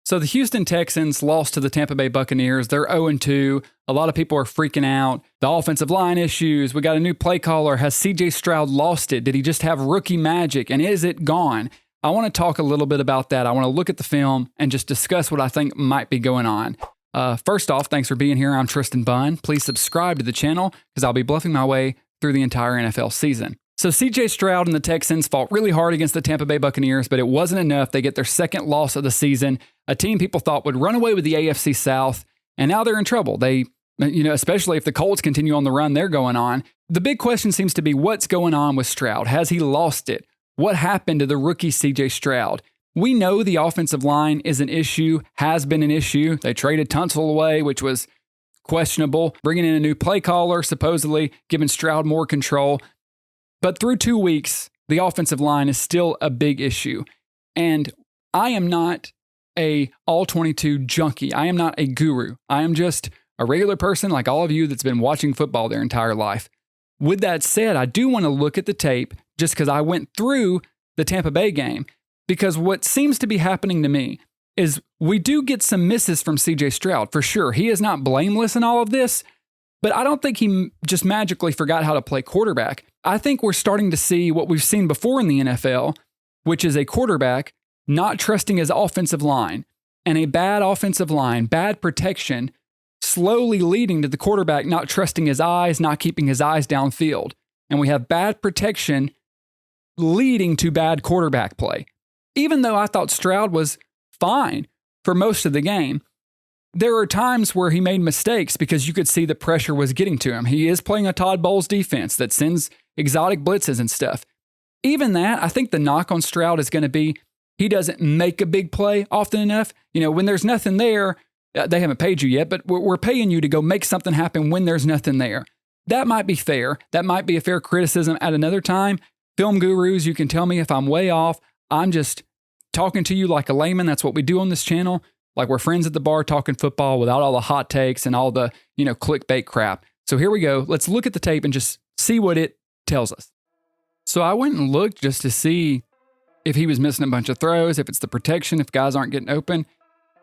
So the Houston Texans lost to the Tampa Bay Buccaneers. They're 0-2. A lot of people are freaking out. The offensive line issues. We got a new play caller. Has CJ Stroud lost it? Did he just have rookie magic? And is it gone? I want to talk a little bit about that. I want to look at the film and just discuss what I think might be going on. First off, thanks for being here. I'm Tristan Bunn. Please subscribe to the channel because I'll be bluffing my way through the entire NFL season. So CJ Stroud and the Texans fought really hard against the Tampa Bay Buccaneers, but it wasn't enough. They get their second loss of the season, a team people thought would run away with the AFC South, and now they're in trouble. They, especially if the Colts continue on the run they're going on. The big question seems to be what's going on with Stroud? Has he lost it? What happened to the rookie CJ Stroud? We know the offensive line is an issue, has been an issue. They traded Tunsil away, which was questionable, bringing in a new play caller, supposedly giving Stroud more control. But through 2 weeks, the offensive line is still a big issue. And I am not a all-22 junkie. I am not a guru. I am just a regular person like all of you that's been watching football their entire life. With that said, I do want to look at the tape just because I went through the Tampa Bay game. Because what seems to be happening to me is we do get some misses from CJ Stroud, for sure. He is not blameless in all of this, but I don't think he just magically forgot how to play quarterback. I think we're starting to see what we've seen before in the NFL, which is a quarterback not trusting his offensive line, and a bad offensive line, bad protection, slowly leading to the quarterback not trusting his eyes, not keeping his eyes downfield. And we have bad protection leading to bad quarterback play. Even though I thought Stroud was fine for most of the game, there are times where he made mistakes because you could see the pressure was getting to him. He is playing a Todd Bowles defense that sends exotic blitzes and stuff. Even that, I think the knock on Stroud is going to be he doesn't make a big play often enough. When there's nothing there, they haven't paid you yet, but we're paying you to go make something happen when there's nothing there. That might be fair. That might be a fair criticism at another time. Film gurus, you can tell me if I'm way off. I'm just talking to you like a layman. That's what we do on this channel. Like we're friends at the bar talking football without all the hot takes and all the, clickbait crap. So here we go. Let's look at the tape and just see what it tells us. So I went and looked just to see if he was missing a bunch of throws, if it's the protection, if guys aren't getting open.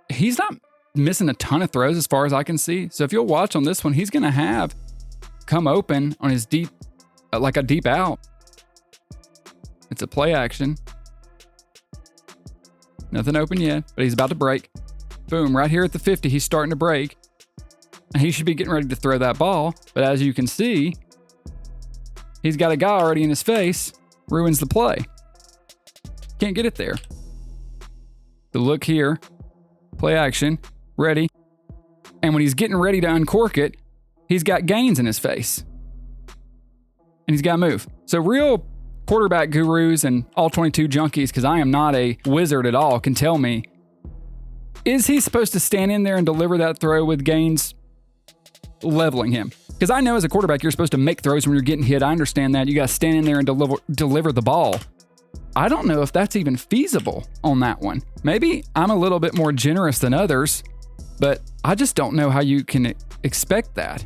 He's not missing a ton of throws as far as I can see. So if you'll watch on this one, he's going to have come open on his deep, like a deep out. It's a play action. Nothing open yet, but he's about to break. Boom, right here at the 50, he's starting to break. And he should be getting ready to throw that ball. But as you can see, he's got a guy already in his face. Ruins the play. Can't get it there. But look here. Play action. Ready. And when he's getting ready to uncork it, he's got Gaines in his face. And he's got to move. So real quarterback gurus and all-22 junkies, because I am not a wizard at all, can tell me, is he supposed to stand in there and deliver that throw with Gaines leveling him? Because I know as a quarterback, you're supposed to make throws when you're getting hit. I understand that. You got to stand in there and deliver the ball. I don't know if that's even feasible on that one. Maybe I'm a little bit more generous than others, but I just don't know how you can expect that.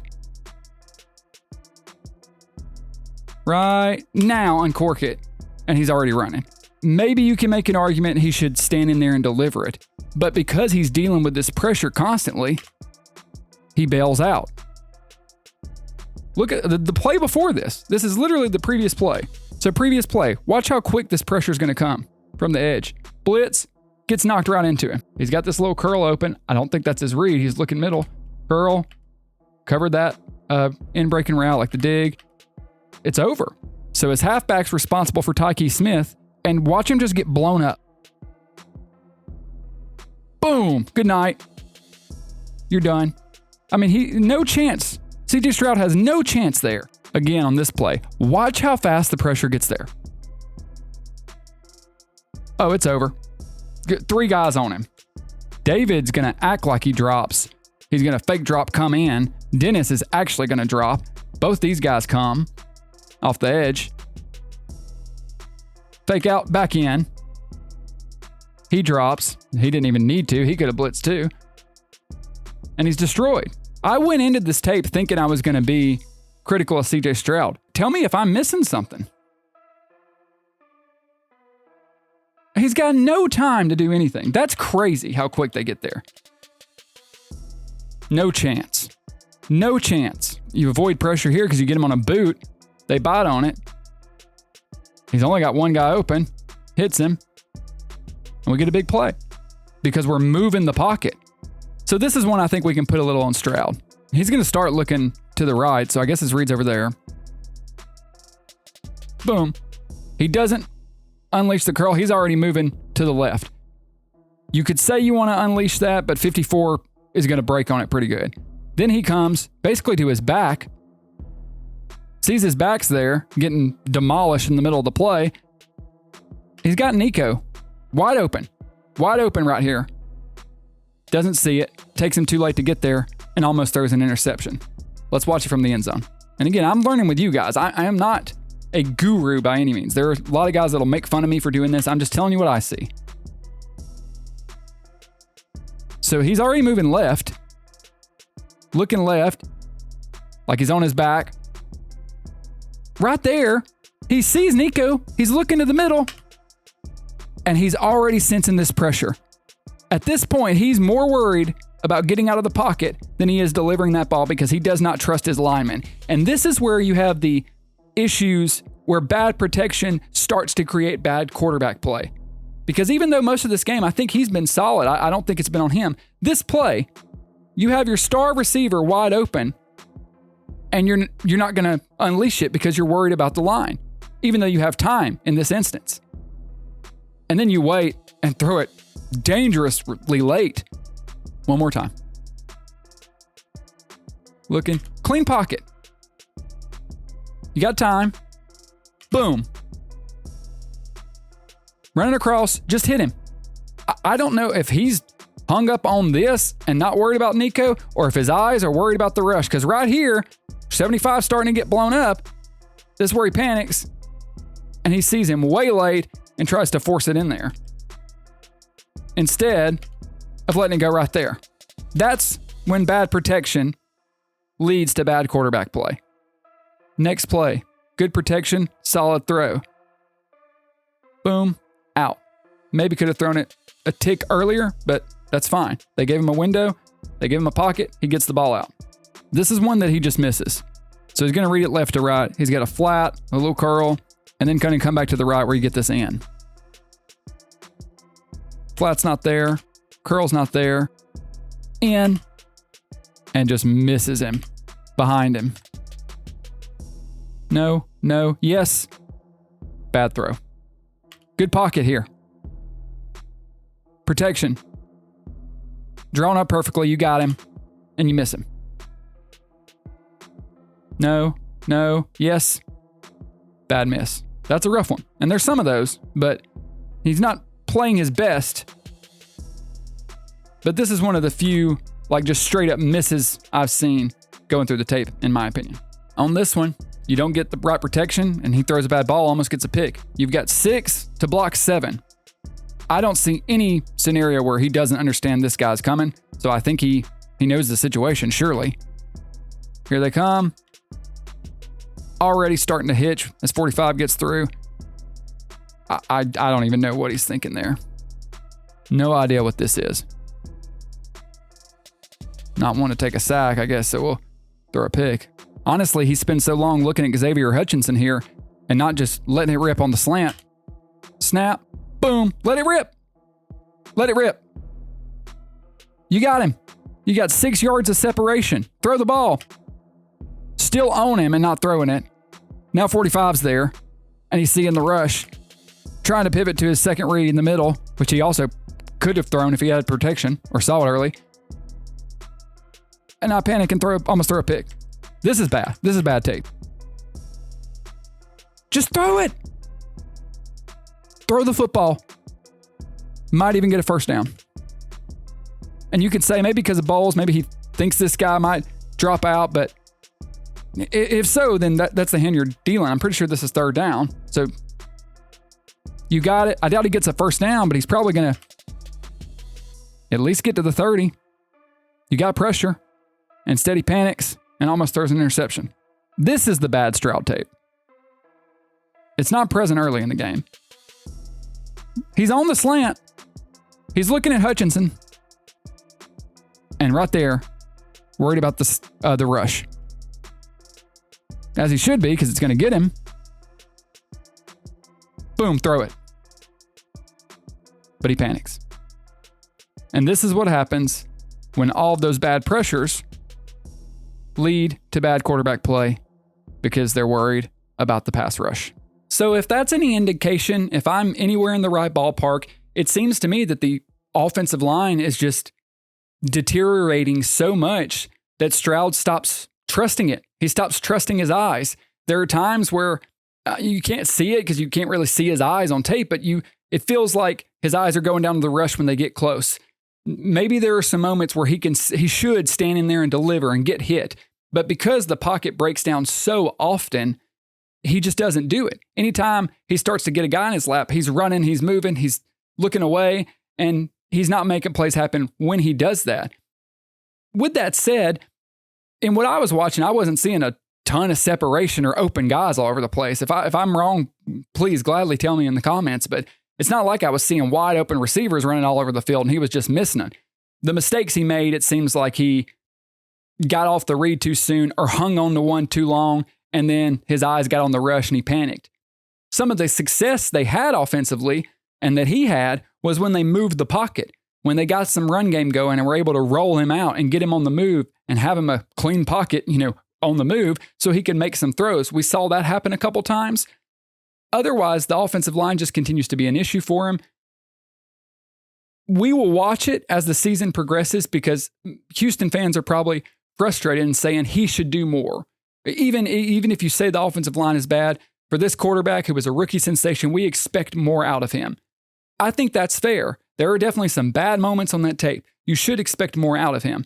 Right now, uncork it, and he's already running. Maybe you can make an argument he should stand in there and deliver it, but because he's dealing with this pressure constantly, he bails out. Look at the play before this. This is literally the previous play. So previous play, watch how quick this pressure is going to come from the edge. Blitz, gets knocked right into him. He's got this little curl open. I don't think that's his read. He's looking middle. Curl, covered that in-breaking route like the dig. It's over. So his halfback's responsible for Tyke Smith, and watch him just get blown up. Boom. Good night. You're done. I mean, no chance. CJ Stroud has no chance there. Again, on this play, watch how fast the pressure gets there. Oh, it's over. 3 guys on him. David's going to act like he drops. He's going to fake drop, come in. Dennis is actually going to drop. Both these guys come off the edge. Fake out, back in. He drops. He didn't even need to. He could have blitzed too. And he's destroyed. I went into this tape thinking I was going to be critical of CJ Stroud. Tell me if I'm missing something. He's got no time to do anything. That's crazy how quick they get there. No chance. No chance. You avoid pressure here because you get him on a boot. They bite on it. He's only got one guy open. Hits him. And we get a big play because we're moving the pocket. So this is one I think we can put a little on Stroud. He's going to start looking to the right, so I guess his read's over there. Boom. He doesn't unleash the curl. He's already moving to the left. You could say you want to unleash that, but 54 is going to break on it pretty good. Then he comes basically to his back, sees his back's there, getting demolished in the middle of the play. He's got Nico wide open right here. Doesn't see it, takes him too late to get there, and almost throws an interception. Let's watch it from the end zone. And again, I'm learning with you guys. I am not a guru by any means. There are a lot of guys that'll make fun of me for doing this. I'm just telling you what I see. So he's already moving left, looking left, like he's on his back. Right there, he sees Nico. He's looking to the middle, and he's already sensing this pressure. At this point, he's more worried about getting out of the pocket than he is delivering that ball because he does not trust his lineman. And this is where you have the issues where bad protection starts to create bad quarterback play. Because even though most of this game, I think he's been solid, I don't think it's been on him. This play, you have your star receiver wide open, and you're not going to unleash it because you're worried about the line, even though you have time in this instance. And then you wait and throw it dangerously late. One more time. Looking, clean pocket. You got time. Boom. Running across, just hit him. I don't know if he's hung up on this and not worried about Nico, or if his eyes are worried about the rush. Because right here, 75 starting to get blown up. This is where he panics, and he sees him way late and tries to force it in there, instead of letting it go right there. That's when bad protection leads to bad quarterback play. Next play, good protection, solid throw. Boom, out. Maybe could have thrown it a tick earlier, but that's fine. They gave him a window, they gave him a pocket, he gets the ball out. This is one that he just misses. So he's going to read it left to right. He's got a flat, a little curl, and then kind of come back to the right where you get this in. Flat's not there, curl's not there, in, and just misses him, behind him. No, yes. Bad throw. Good pocket here. Protection. Drawn up perfectly, you got him, and you miss him. No, yes. Bad miss. That's a rough one. And there's some of those, but he's not playing his best. But this is one of the few, like, just straight up misses I've seen going through the tape, in my opinion. On this one, you don't get the right protection, and he throws a bad ball, almost gets a pick. You've got 6 to block 7. I don't see any scenario where he doesn't understand this guy's coming, so I think he knows the situation, surely. Here they come. Already starting to hitch as 45 gets through. I don't even know what he's thinking there. No idea what this is. Not want to take a sack, I guess, so we'll throw a pick. Honestly, he spends so long looking at Xavier Hutchinson here and not just letting it rip on the slant. Snap, boom, let it rip. Let it rip. You got him. You got 6 yards of separation. Throw the ball. Still on him and not throwing it. Now 45's there, and he's seeing the rush. Trying to pivot to his second read in the middle, which he also could have thrown if he had protection or saw it early. And I panic and almost throw a pick. This is bad. This is bad tape. Just throw it. Throw the football. Might even get a first down. And you could say maybe because of Bowles, maybe he thinks this guy might drop out, but if so, then that's the hand you're dealing. I'm pretty sure this is third down. So you got it. I doubt he gets a first down, but he's probably going to at least get to the 30. You got pressure. Instead, he panics and almost throws an interception. This is the bad Stroud tape. It's not present early in the game. He's on the slant. He's looking at Hutchinson. And right there, worried about the rush. As he should be, because it's going to get him. Boom, throw it. But he panics. And this is what happens when all of those bad pressures lead to bad quarterback play because they're worried about the pass rush. So if that's any indication, if I'm anywhere in the right ballpark, it seems to me that the offensive line is just deteriorating so much that Stroud stops trusting it. He stops trusting his eyes. There are times where you can't see it because you can't really see his eyes on tape, but it feels like his eyes are going down to the rush when they get close. Maybe there are some moments where he should stand in there and deliver and get hit, but because the pocket breaks down so often, he just doesn't do it. Anytime he starts to get a guy in his lap, he's running, he's moving, he's looking away, and he's not making plays happen when he does that. With that said, in what I was watching, I wasn't seeing a ton of separation or open guys all over the place. If I'm wrong, please gladly tell me in the comments, but it's not like I was seeing wide open receivers running all over the field and he was just missing it. The mistakes he made, it seems like he got off the read too soon or hung on to one too long, and then his eyes got on the rush and he panicked. Some of the success they had offensively and that he had was when they moved the pocket, when they got some run game going and were able to roll him out and get him on the move and have him a clean pocket, on the move so he could make some throws. We saw that happen a couple times. Otherwise, the offensive line just continues to be an issue for him. We will watch it as the season progresses because Houston fans are probably frustrated and saying he should do more. Even if you say the offensive line is bad, for this quarterback who was a rookie sensation, we expect more out of him. I think that's fair. There are definitely some bad moments on that tape. You should expect more out of him.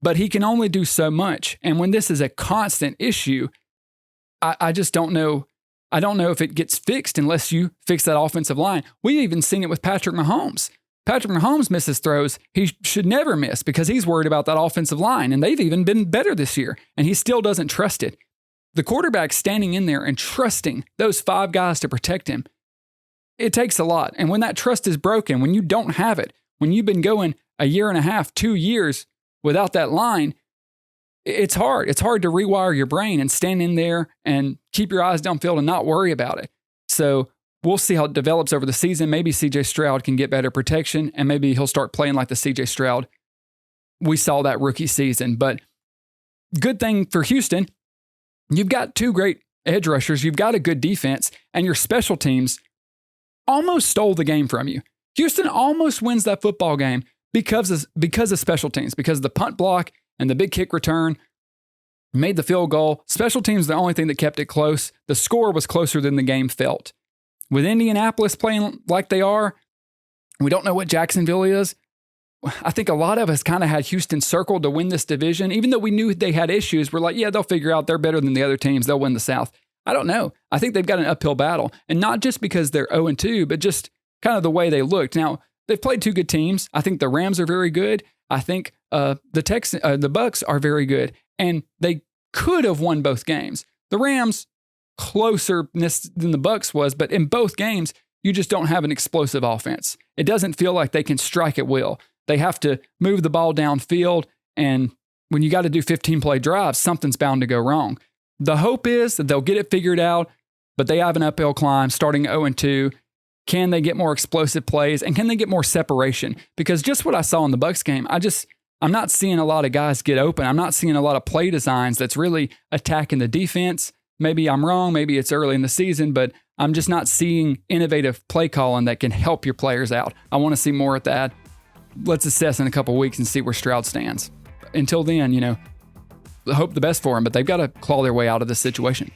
But he can only do so much. And when this is a constant issue, I just don't know. I don't know if it gets fixed unless you fix that offensive line. We've even seen it with Patrick Mahomes. Patrick Mahomes misses throws he should never miss because he's worried about that offensive line. And they've even been better this year. And he still doesn't trust it. The quarterback standing in there and trusting those 5 guys to protect him, it takes a lot. And when that trust is broken, when you don't have it, when you've been going a year and a half, 2 years without that line, it's hard. It's hard to rewire your brain and stand in there and keep your eyes downfield and not worry about it. So we'll see how it develops over the season. Maybe CJ Stroud can get better protection and maybe he'll start playing like the CJ Stroud we saw that rookie season. But good thing for Houston, you've got 2 great edge rushers. You've got a good defense and your special teams almost stole the game from you. Houston almost wins that football game because of special teams, because the punt block and the big kick return made the field goal. Special teams the only thing that kept it close. The score was closer than the game felt. With Indianapolis playing like they are, we don't know what Jacksonville is. I think a lot of us kind of had Houston circled to win this division. Even though we knew they had issues, we're like, yeah, they'll figure out they're better than the other teams. They'll win the South. I don't know. I think they've got an uphill battle. And not just because they're 0-2, but just kind of the way they looked. Now, they've played 2 good teams. I think the Rams are very good. I think the Bucs are very good. And they could have won both games. The Rams, closerness than the Bucs was, but in both games, you just don't have an explosive offense. It doesn't feel like they can strike at will. They have to move the ball downfield, and when you got to do 15-play drives, something's bound to go wrong. The hope is that they'll get it figured out, but they have an uphill climb starting 0-2. Can they get more explosive plays, and can they get more separation? Because just what I saw in the Bucs game, I'm not seeing a lot of guys get open. I'm not seeing a lot of play designs that's really attacking the defense. Maybe I'm wrong. Maybe it's early in the season, but I'm just not seeing innovative play calling that can help your players out. I want to see more at that. Let's assess in a couple of weeks and see where Stroud stands. Until then, hope the best for him, but they've got to claw their way out of this situation.